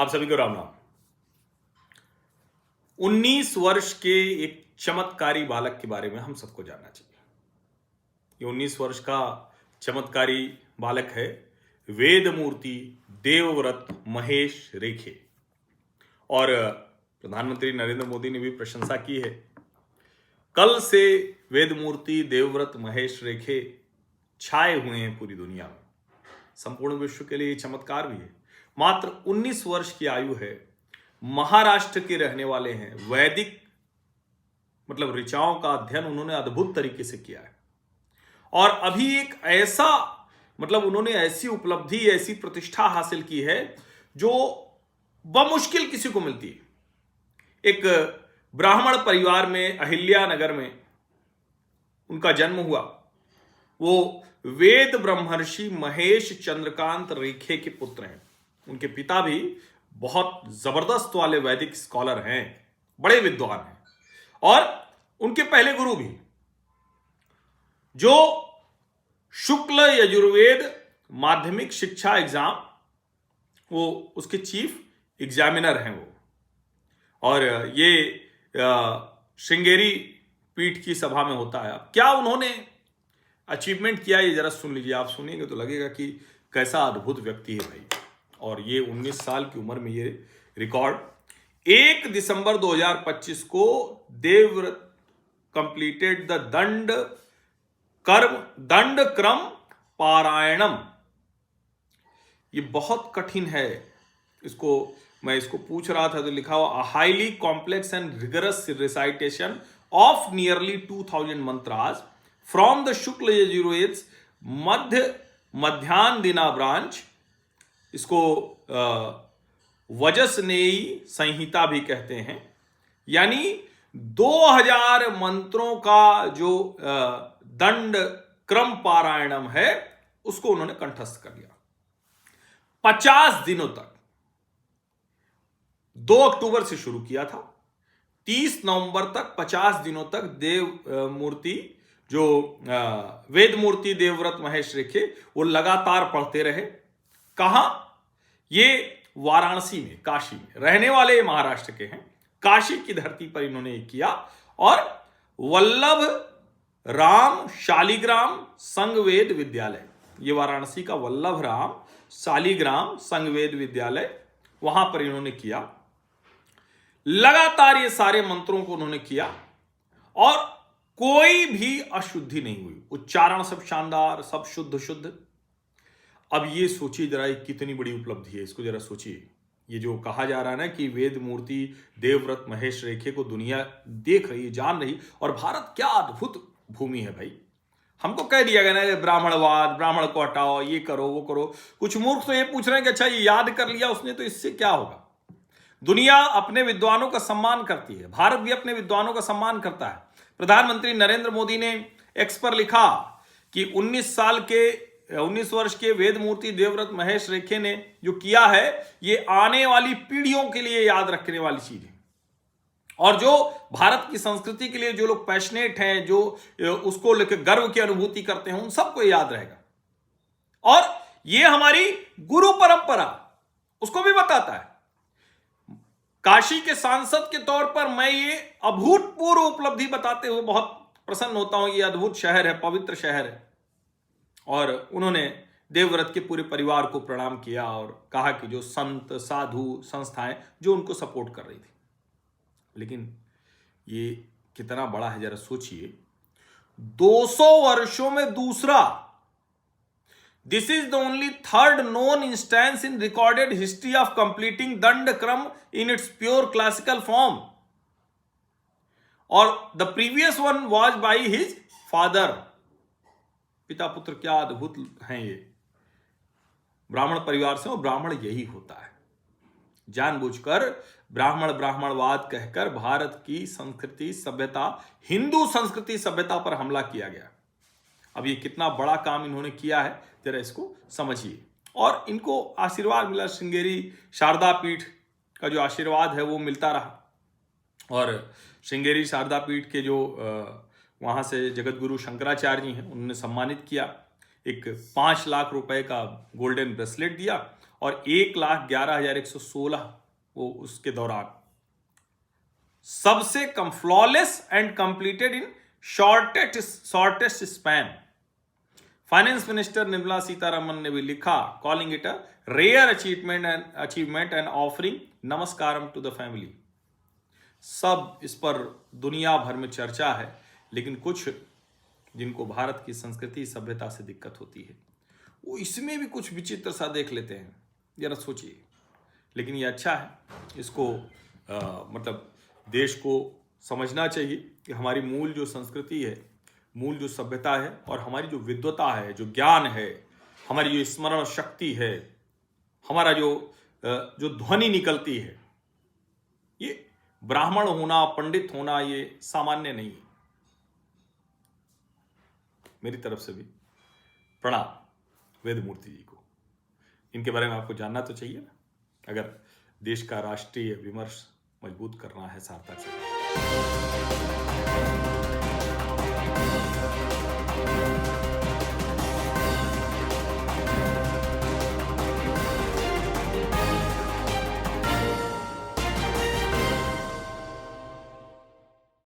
आप सभी को राम राम। 19 वर्ष के एक चमत्कारी बालक के बारे में हम सबको जानना चाहिए। ये 19 वर्ष का चमत्कारी बालक है वेदमूर्ति देवव्रत महेश रेखे। और प्रधानमंत्री नरेंद्र मोदी ने भी प्रशंसा की है। कल से वेदमूर्ति देवव्रत महेश रेखे छाए हुए हैं पूरी दुनिया में। संपूर्ण विश्व के लिए ये चमत्कार भी है। मात्र 19 वर्ष की आयु है, महाराष्ट्र के रहने वाले हैं, वैदिक मतलब ऋचाओं का अध्ययन उन्होंने अद्भुत तरीके से किया है। और अभी एक ऐसा उन्होंने ऐसी उपलब्धि, ऐसी प्रतिष्ठा हासिल की है जो बमुश्किल किसी को मिलती है। एक ब्राह्मण परिवार में, अहिल्या नगर में उनका जन्म हुआ। वो वेद ब्रह्मर्षि महेश चंद्रकांत रेखे के पुत्र हैं। उनके पिता भी बहुत जबरदस्त वाले वैदिक स्कॉलर हैं, बड़े विद्वान हैं। और उनके पहले गुरु भी, जो शुक्ल यजुर्वेद माध्यमिक शिक्षा एग्जाम, वो उसके चीफ एग्जामिनर हैं वो। और ये श्रृंगेरी पीठ की सभा में होता है। क्या उन्होंने अचीवमेंट किया, ये जरा सुन लीजिए। आप सुनिएंगे तो लगेगा कि कैसा अद्भुत व्यक्ति है भाई। और ये 19 साल की उम्र में ये रिकॉर्ड 1 दिसंबर 2025 को देवव्रत कंप्लीटेड द दंड क्रम पारायणम। ये बहुत कठिन है। मैं इसको पूछ रहा था तो लिखा हुआ highly complex and rigorous recitation of nearly 2000 mantras from the Shukla Yajurveda Madhyandina branch. इसको वजसनेयी संहिता भी कहते हैं। यानी 2000 मंत्रों का जो दंड क्रम पारायणम है, उसको उन्होंने कंठस्थ कर लिया 50 दिनों तक। 2 अक्टूबर से शुरू किया था, 30 नवंबर तक 50 दिनों तक देव मूर्ति जो वेद मूर्ति देवव्रत महेश रेखे वो लगातार पढ़ते रहे। कहां? ये वाराणसी में, काशी में। रहने वाले महाराष्ट्र के हैं। काशी की धरती पर इन्होंने किया। और वल्लभ राम शालिग्राम संगवेद विद्यालय, ये वाराणसी का वल्लभ राम शालिग्राम संगवेद विद्यालय, वहां पर इन्होंने किया। लगातार ये सारे मंत्रों को उन्होंने किया और कोई भी अशुद्धि नहीं हुई। उच्चारण सब शानदार, सब शुद्ध। अब ये सोचिए जरा, कितनी बड़ी उपलब्धि है। इसको जरा सोचिए। ये जो कहा जा रहा है ना कि वेद मूर्ति देवव्रत महेश रेखे को दुनिया देख रही है, जान रही। और भारत क्या अद्भुत भूमि है भाई। हमको कह दिया गया ना ब्राह्मणवाद, ब्राह्मण को हटाओ, ये करो वो करो। कुछ मूर्ख तो ये पूछ रहे हैं कि अच्छा ये याद कर लिया उसने तो इससे क्या होगा। दुनिया अपने विद्वानों का सम्मान करती है, भारत भी अपने विद्वानों का सम्मान करता है। प्रधानमंत्री नरेंद्र मोदी ने एक्स पर लिखा कि 19 वर्ष के वेद मूर्ति देवव्रत महेश रेखे ने जो किया है, ये आने वाली पीढ़ियों के लिए याद रखने वाली चीज है। और जो भारत की संस्कृति के लिए जो लोग पैशनेट हैं, जो उसको लेकर गर्व की अनुभूति करते हैं, उन सबको याद रहेगा। और ये हमारी गुरु परंपरा उसको भी बताता है। काशी के सांसद के तौर पर मैं ये अभूतपूर्व उपलब्धि बताते हुए बहुत प्रसन्न होता हूं। ये अद्भुत शहर है, पवित्र शहर है। और उन्होंने देवव्रत के पूरे परिवार को प्रणाम किया और कहा कि जो संत साधु संस्थाएं जो उनको सपोर्ट कर रही थी। लेकिन ये कितना बड़ा है जरा सोचिए। 200 वर्षों में दूसरा, this is the only third known instance in recorded history of completing Dandakrama in its pure classical form. और the previous one was by his father. पिता पुत्र क्या अद्भुत हैं ये। ब्राह्मण परिवार से, और ब्राह्मण यही होता है। जानबूझकर ब्राह्मणवाद कहकर भारत की संस्कृति सभ्यता, हिंदू संस्कृति सभ्यता पर हमला किया गया। अब ये कितना बड़ा काम इन्होंने किया है, जरा इसको समझिए। और इनको आशीर्वाद मिला, श्रृंगेरी शारदा पीठ का जो आशीर्वाद है वो मिलता रहा। और श्रृंगेरी शारदा पीठ के जो वहाँ से जगत गुरु शंकराचार्य जी हैं, उन्होंने सम्मानित किया। एक 5 लाख रुपए का गोल्डन ब्रेसलेट दिया और 1,11,116 वो उसके दौरान सबसे कम, flawless and completed in shortest span. Finance minister Nirmala Sitharaman ने भी लिखा, calling it a rare achievement and offering namaskaram to the family. सब इस पर दुनिया भर में चर्चा है, लेकिन कुछ जिनको भारत की संस्कृति सभ्यता से दिक्कत होती है वो इसमें भी कुछ विचित्र सा देख लेते हैं, जरा सोचिए। लेकिन ये अच्छा है, इसको मतलब देश को समझना चाहिए कि हमारी मूल जो संस्कृति है, मूल जो सभ्यता है और हमारी जो विद्वता है, जो ज्ञान है, हमारी जो स्मरण शक्ति है, हमारा जो ध्वनि निकलती है, ये ब्राह्मण होना, पंडित होना ये सामान्य नहीं है। मेरी तरफ से भी प्रणाम वेदमूर्ति जी को। इनके बारे में आपको जानना तो चाहिए ना, अगर देश का राष्ट्रीय विमर्श मजबूत करना है सार्थक से।